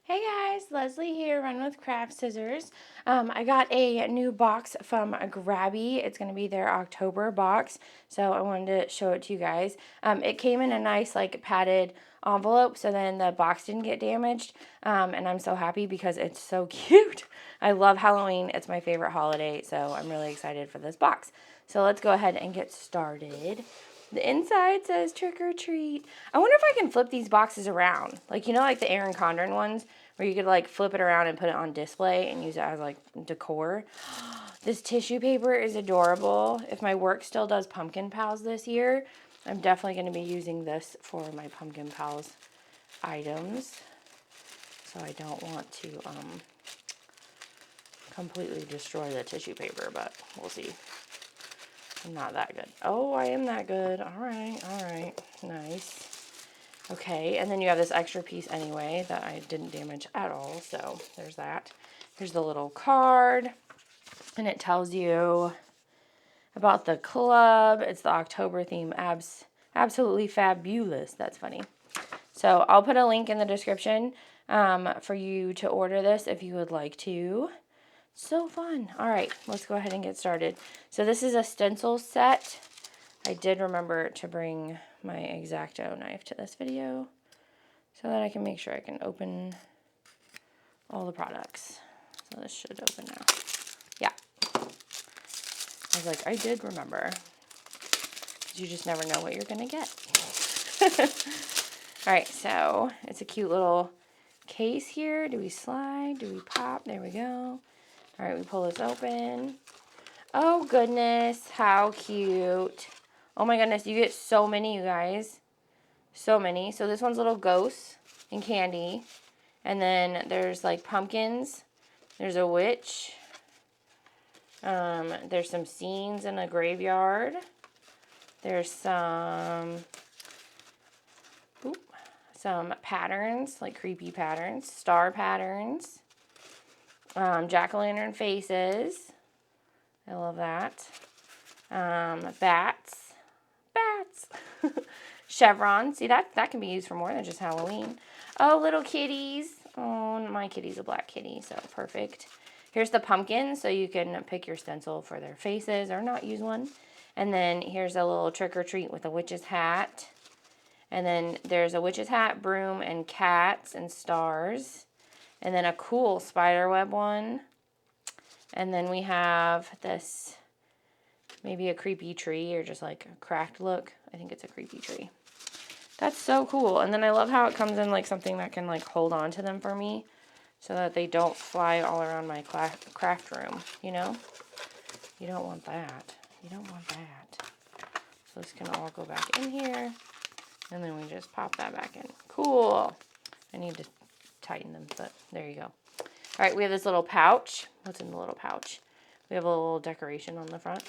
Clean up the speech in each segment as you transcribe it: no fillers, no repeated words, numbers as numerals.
Hey guys, Leslie here, Run with Craft Scissors. I got a new box from Grabie. It's going to be their October box, so I wanted to show it to you guys. It came in a nice padded envelope, so then the box didn't get damaged, and I'm so happy because it's so cute. I love Halloween. It's my favorite holiday, so I'm really excited for this box. So let's go ahead and get started. The inside says trick or treat. I wonder if I can flip these boxes around. Like the Erin Condren ones where you could flip it around and put it on display and use it as decor. This tissue paper is adorable. If my work still does Pumpkin Pals this year, I'm definitely going to be using this for my Pumpkin Pals items. So I don't want to completely destroy the tissue paper, but we'll see. I'm not that good. Oh, I am that good. All right. Nice. Okay, and then you have this extra piece anyway that I didn't damage at all, so there's that. Here's the little card, and it tells you about the club. It's the October theme. Absolutely fabulous. That's funny. So I'll put a link in the description for you to order this if you would like to. So fun. All right, let's go ahead and get started. So this is a stencil set. I did remember to bring my X-Acto knife to this video so that I can make sure I can open all the products. So this should open now. Yeah. I was like, I did remember. You just never know what you're going to get. All right, so it's a cute little case here. Do we slide? Do we pop? There we go. All right, we pull this open. Oh, goodness. How cute. Oh, my goodness. You get so many, you guys. So many. So this one's little ghosts and candy. And then there's, pumpkins. There's a witch. There's some scenes in a graveyard. There's some patterns, creepy patterns. Star patterns. Jack-o'-lantern faces. I love that. Bats. Chevrons. See, that can be used for more than just Halloween. Oh, little kitties. Oh, my kitty's a black kitty, so perfect. Here's the pumpkin, so you can pick your stencil for their faces or not use one. And then here's a little trick-or-treat with a witch's hat. And then there's a witch's hat, broom, and cats and stars. And then a cool spiderweb one. And then we have this, maybe a creepy tree or just a cracked look. I think it's a creepy tree. That's so cool. And then I love how it comes in something that can hold on to them for me so that they don't fly all around my craft room, you know? You don't want that. You don't want that. So this can all go back in here. And then we just pop that back in. Cool. I need to tighten them, but there you go. All right, we have this little pouch. What's in the little pouch? We have a little decoration on the front.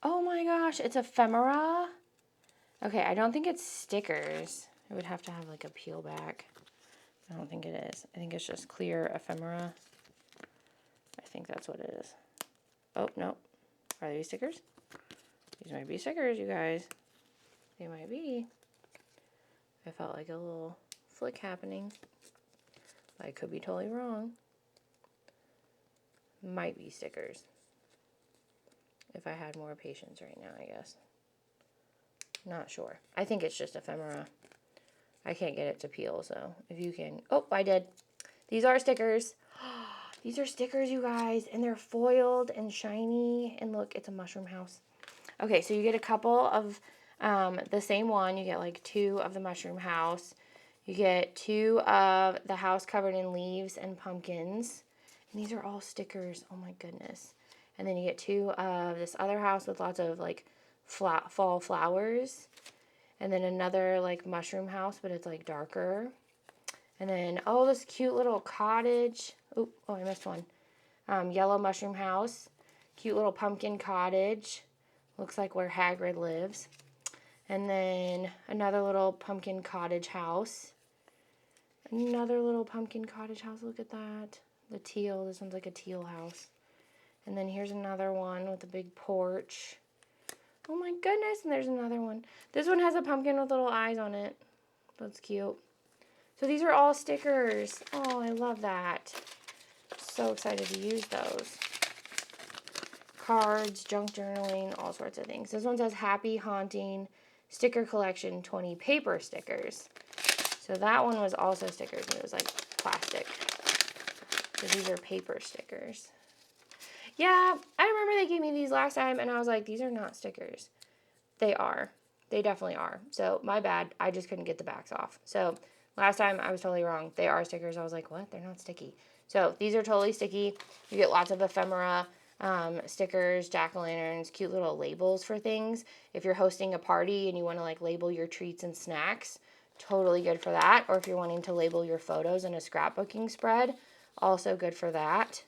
Oh my gosh, it's ephemera. Okay, I don't think it's stickers. It would have to have a peel back. I don't think it is. I think it's just clear ephemera. I think that's what it is. Oh, no. Are these stickers? These might be stickers, you guys. They might be. I felt like a little flick happening. I could be totally wrong. Might be stickers. If I had more patience right now, I guess. Not sure. I think it's just ephemera. I can't get it to peel, so if you can... Oh, I did. These are stickers. These are stickers, you guys, and they're foiled and shiny. And look, it's a mushroom house. Okay, so you get a couple of the same one. You get 2 of the mushroom house. You get 2 of the house covered in leaves and pumpkins. And these are all stickers. Oh my goodness. And then you get 2 of this other house with lots of fall flowers. And then another mushroom house, but it's darker. And then, oh, this cute little cottage. Oh, I missed one. Yellow mushroom house. Cute little pumpkin cottage. Looks like where Hagrid lives. And then another little pumpkin cottage house. Another little pumpkin cottage house. Look at that. The teal. This one's like a teal house. And then here's another one with a big porch. Oh my goodness. And there's another one. This one has a pumpkin with little eyes on it. That's cute. So these are all stickers. Oh, I love that. So excited to use those. Cards, junk journaling, all sorts of things. This one says Happy Haunting Sticker Collection 20 paper stickers. So that one was also stickers, and it was like plastic. So these are paper stickers. Yeah, I remember they gave me these last time, and I was like, these are not stickers. They are. They definitely are. So my bad. I just couldn't get the backs off. So last time I was totally wrong. They are stickers. I was like, what? They're not sticky. So these are totally sticky. You get lots of ephemera, stickers, jack-o'-lanterns, cute little labels for things. If you're hosting a party and you want to like label your treats and snacks, totally good for that. Or if you're wanting to label your photos in a scrapbooking spread, also good for that.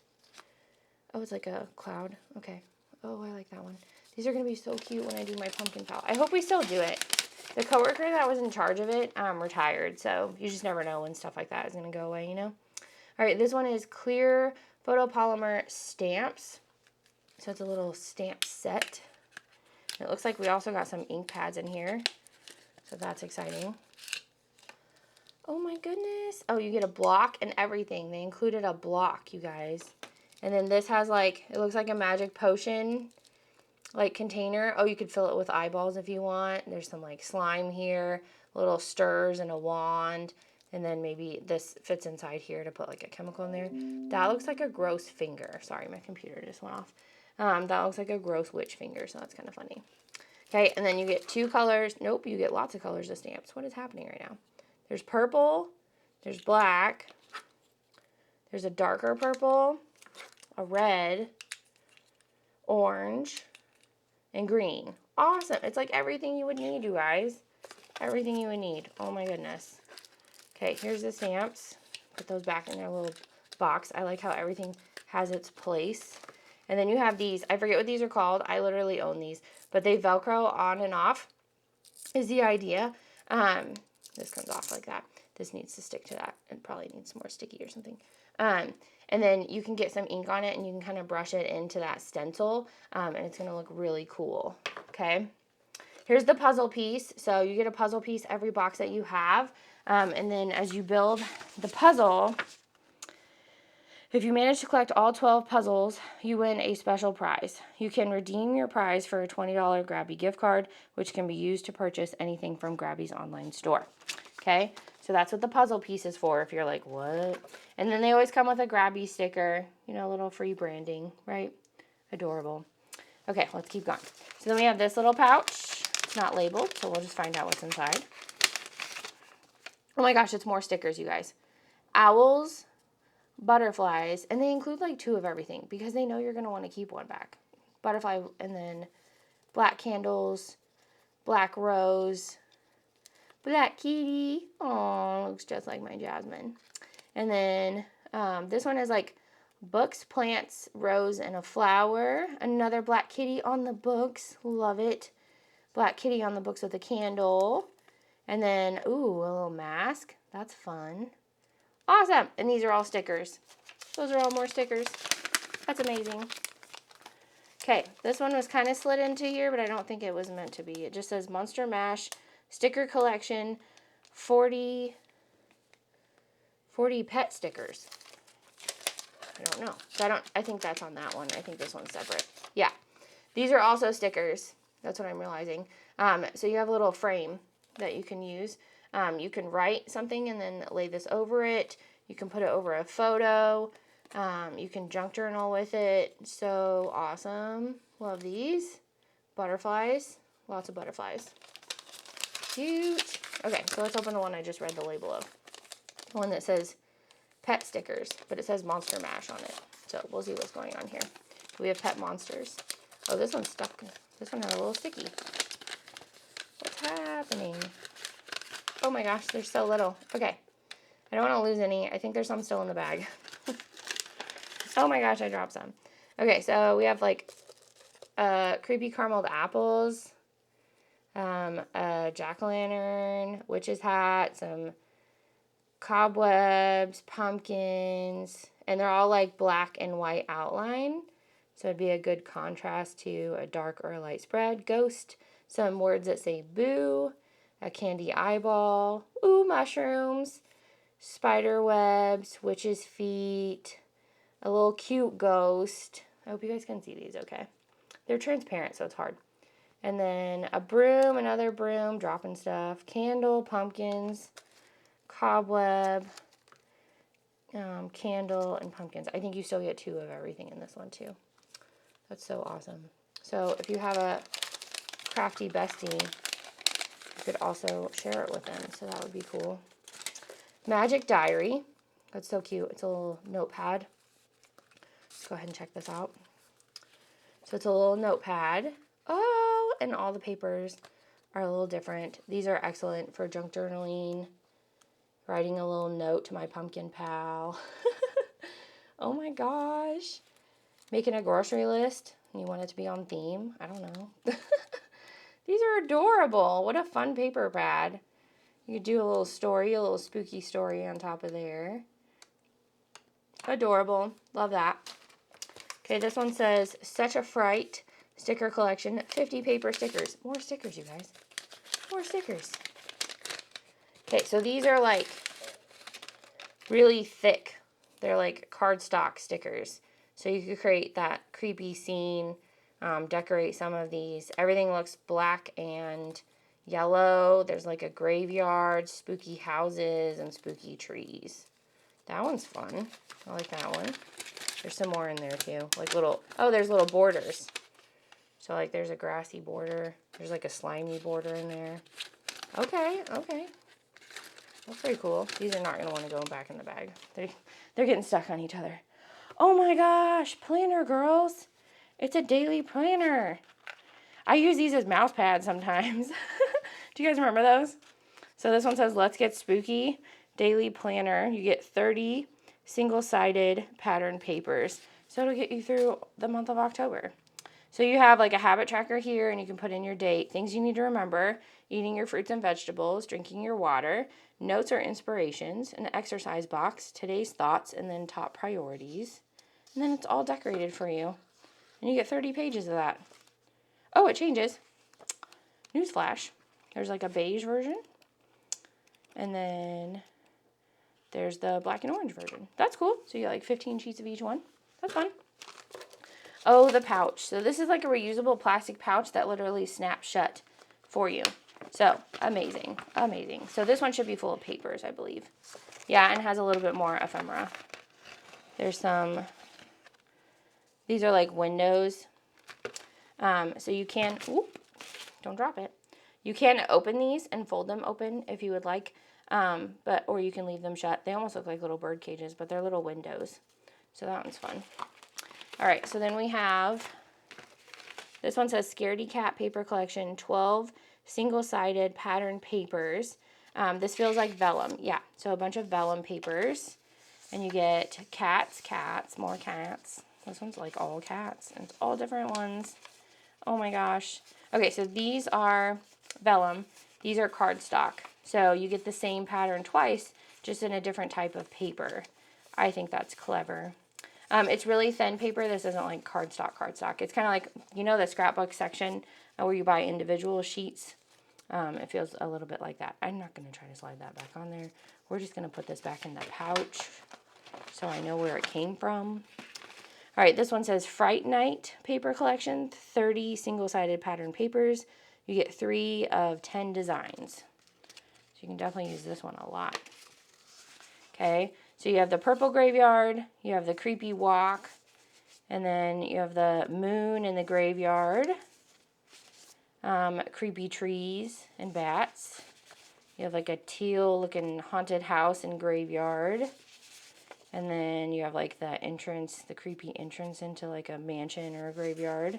Oh, it's like a cloud. Okay. Oh, I like that one. These are going to be so cute when I do my pumpkin palette. I hope we still do it. The coworker that was in charge of it retired, so you just never know when stuff like that is going to go away, you know? All right, this one is clear photopolymer stamps. So it's a little stamp set. It looks like we also got some ink pads in here, so that's exciting. Oh my goodness. Oh, you get a block and everything. They included a block, you guys. And then this has like, it looks like a magic potion like container. Oh, you could fill it with eyeballs if you want. There's some like slime here, little stirs and a wand. And then maybe this fits inside here to put like a chemical in there. That looks like a gross finger. Sorry, my computer just went off. That looks like a gross witch finger, so that's kind of funny. Okay, and then you get 2 colors. Nope, you get lots of colors of stamps. What is happening right now? There's purple, there's black, there's a darker purple, a red, orange, and green. Awesome. It's like everything you would need, you guys. Everything you would need. Oh my goodness. Okay, here's the stamps. Put those back in their little box. I like how everything has its place. And then you have these. I forget what these are called. I literally own these. But they Velcro on and off is the idea. This comes off like that. This needs to stick to that. It probably needs more sticky or something. And then you can get some ink on it and you can kind of brush it into that stencil. And it's going to look really cool. Okay. Here's the puzzle piece. So you get a puzzle piece every box that you have. And then as you build the puzzle, if you manage to collect all 12 puzzles, you win a special prize. You can redeem your prize for a $20 Grabie gift card, which can be used to purchase anything from Grabie's online store. Okay, so that's what the puzzle piece is for, if you're like, what? And then they always come with a Grabie sticker, you know, a little free branding, right? Adorable. Okay, let's keep going. So then we have this little pouch. It's not labeled, so we'll just find out what's inside. Oh my gosh, it's more stickers, you guys. Owls, butterflies, and they include like 2 of everything because they know you're going to want to keep one back. Butterfly, and then black candles, black rose, black kitty. Oh, looks just like my Jasmine. And then this one is like books, plants, rose, and a flower. Another black kitty on the books. Love it. Black kitty on the books with a candle. And then, ooh, a little mask. That's fun. Awesome. And these are all stickers. Those are all more stickers. That's amazing. Okay, this one was kind of slid into here, but I don't think it was meant to be. It just says Monster Mash Sticker Collection 40 pet stickers. I don't know. So I think that's on that one. I think this one's separate. Yeah. These are also stickers. That's what I'm realizing. So you have a little frame that you can use. You can write something and then lay this over it. You can put it over a photo. You can junk journal with it. So awesome. Love these. Butterflies. Lots of butterflies. Cute. Okay, so let's open the one I just read the label of. The one that says pet stickers, but it says Monster Mash on it. So we'll see what's going on here. We have pet monsters. Oh, this one's stuck. This one had a little sticky. What's happening? Oh my gosh, there's so little. Okay. I don't want to lose any. I think there's some still in the bag. Oh my gosh, I dropped some. Okay, so we have like creepy carameled apples, a jack-o'-lantern, witch's hat, some cobwebs, pumpkins, and they're all like black and white outline. So it'd be a good contrast to a dark or a light spread. Ghost, some words that say boo, a candy eyeball, ooh, mushrooms, spider webs, witch's feet, a little cute ghost. I hope you guys can see these okay. They're transparent, so it's hard. And then a broom, another broom, dropping stuff, candle, pumpkins, cobweb, candle, and pumpkins. I think you still get 2 of everything in this one too. That's so awesome. So if you have a crafty bestie, you could also share it with them, so that would be cool. Magic diary. That's so cute. It's a little notepad. Let's go ahead and check this out. So it's a little notepad. Oh, and all the papers are a little different. These are excellent for junk journaling, writing a little note to my pumpkin pal. Oh my gosh. Making a grocery list. You want it to be on theme? I don't know. These are adorable. What a fun paper pad. You could do a little story, a little spooky story on top of there. Adorable. Love that. Okay, this one says, Such a Fright sticker collection, 50 paper stickers. More stickers, you guys. More stickers. Okay, so these are like really thick. They're like cardstock stickers. So you could create that creepy scene, decorate some of these. Everything looks black and yellow. There's like a graveyard, spooky houses, and spooky trees. That one's fun. I like that one. There's some more in there too. Like little, oh, there's little borders. So like there's a grassy border. There's like a slimy border in there. Okay, okay. That's pretty cool. These are not going to want to go back in the bag. They're getting stuck on each other. Oh my gosh, planner girls. It's a daily planner. I use these as mouse pads sometimes. Do you guys remember those? So this one says, Let's Get Spooky Daily Planner. You get 30 single-sided pattern papers. So it'll get you through the month of October. So you have like a habit tracker here, and you can put in your date, things you need to remember, eating your fruits and vegetables, drinking your water, notes or inspirations, an exercise box, today's thoughts, and then top priorities. And then it's all decorated for you. And you get 30 pages of that. Oh, it changes. Newsflash. There's like a beige version. And then there's the black and orange version. That's cool. So you get like 15 sheets of each one. That's fun. Oh, the pouch. So this is like a reusable plastic pouch that literally snaps shut for you. So, amazing. Amazing. So this one should be full of papers, I believe. Yeah, and has a little bit more ephemera. There's some, these are like windows. So you can, whoop, don't drop it. You can open these and fold them open if you would like, or you can leave them shut. They almost look like little bird cages, but they're little windows. So that one's fun. All right, so then we have, this one says Scaredy Cat Paper Collection, 12 single-sided pattern papers. This feels like vellum. Yeah, so a bunch of vellum papers. And you get cats, more cats. This one's like all cats, and it's all different ones. Oh my gosh. Okay, so these are vellum. These are cardstock. So you get the same pattern twice, just in a different type of paper. I think that's clever. It's really thin paper. This isn't like cardstock. It's kind of like, you know, the scrapbook section where you buy individual sheets. It feels a little bit like that. I'm not going to try to slide that back on there. We're just going to put this back in the pouch so I know where it came from. All right, this one says Fright Night Paper Collection, 30 single-sided pattern papers. You get 3 of 10 designs. So you can definitely use this one a lot. Okay, so you have the purple graveyard, you have the creepy walk, and then you have the moon in the graveyard, creepy trees and bats. You have like a teal-looking haunted house and graveyard. And then you have like the entrance, the creepy entrance into like a mansion or a graveyard.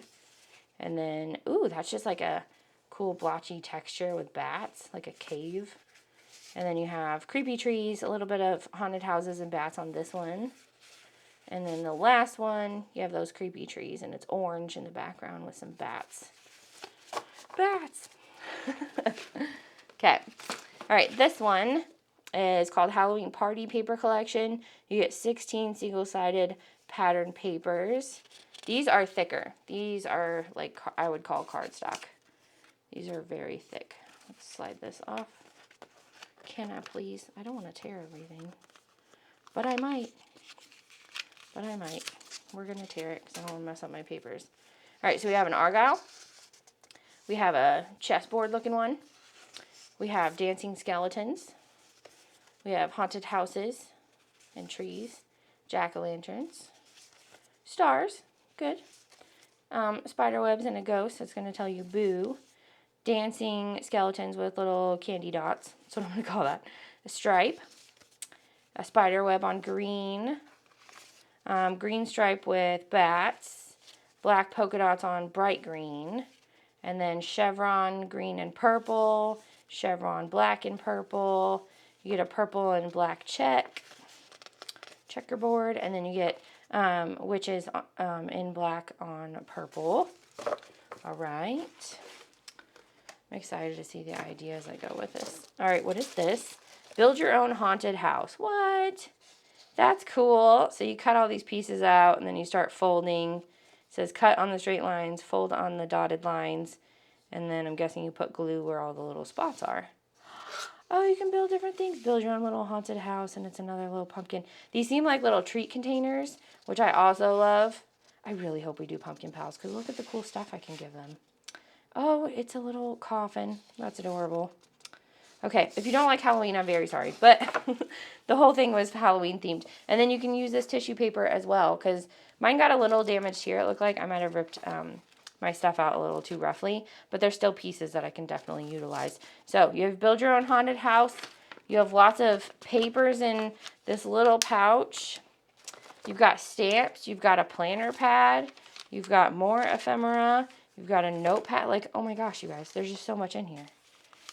And then, ooh, that's just like a cool blotchy texture with bats, like a cave. And then you have creepy trees, a little bit of haunted houses and bats on this one. And then the last one, you have those creepy trees, and it's orange in the background with some bats. Bats! Okay. All right, this one is called Halloween Party Paper Collection. You get 16 single-sided pattern papers. These are thicker. These are like I would call cardstock. These are very thick. Let's slide this off Can I please? I don't want to tear everything. But I might. But I might. We're going to tear it because I don't want to mess up my papers. All right, so we have an Argyle. We have a chessboard looking one. We have dancing skeletons. We have haunted houses and trees. Jack-o'-lanterns. Stars. Good. Spider webs and a ghost. That's going to tell you boo. Dancing skeletons with little candy dots. That's what I'm going to call that. A stripe. A spider web on green. Green stripe with bats. Black polka dots on bright green. And then chevron green and purple. Chevron black and purple. You get a purple and black checkerboard. And then you get witches in black on purple. All right. I'm excited to see the ideas I go with this. All right, what is this? Build your own haunted house. What? That's cool. So you cut all these pieces out, and then you start folding. It says cut on the straight lines, fold on the dotted lines, and then I'm guessing you put glue where all the little spots are. Oh, you can build different things. Build your own little haunted house, and it's another little pumpkin. These seem like little treat containers, which I also love. I really hope we do pumpkin pals, because look at the cool stuff I can give them. Oh, it's a little coffin. That's adorable. Okay, if you don't like Halloween, I'm very sorry. But the whole thing was Halloween themed. And then you can use this tissue paper as well, because mine got a little damaged here. It looked like I might have ripped my stuff out a little too roughly. But there's still pieces that I can definitely utilize. So you have build your own haunted house. You have lots of papers in this little pouch. You've got stamps. You've got a planner pad. You've got more ephemera. You've got a notepad. Like, oh my gosh, you guys, there's just so much in here.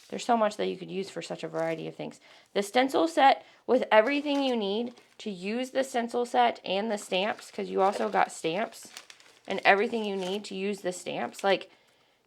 There's so much that you could use for such a variety of things. The stencil set with everything you need to use the stencil set and the stamps, because you also got stamps and everything you need to use the stamps. Like,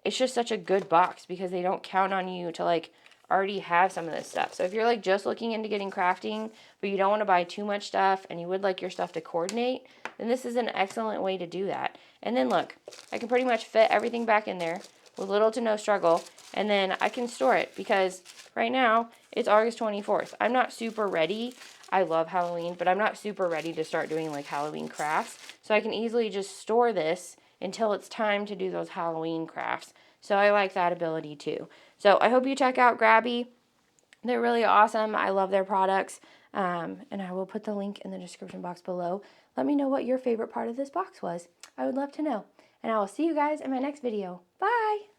it's just such a good box because they don't count on you to, like, already have some of this stuff. So if you're, like, just looking into getting crafting, but you don't want to buy too much stuff and you would like your stuff to coordinate, then this is an excellent way to do that. And then look, I can pretty much fit everything back in there with little to no struggle, and then I can store it because right now it's August 24th. I'm not super ready. I love Halloween, but I'm not super ready to start doing like Halloween crafts. So I can easily just store this until it's time to do those Halloween crafts. So I like that ability too. So I hope you check out Grabie. They're really awesome. I love their products. And I will put the link in the description box below. Let me know what your favorite part of this box was. I would love to know. And I will see you guys in my next video. Bye!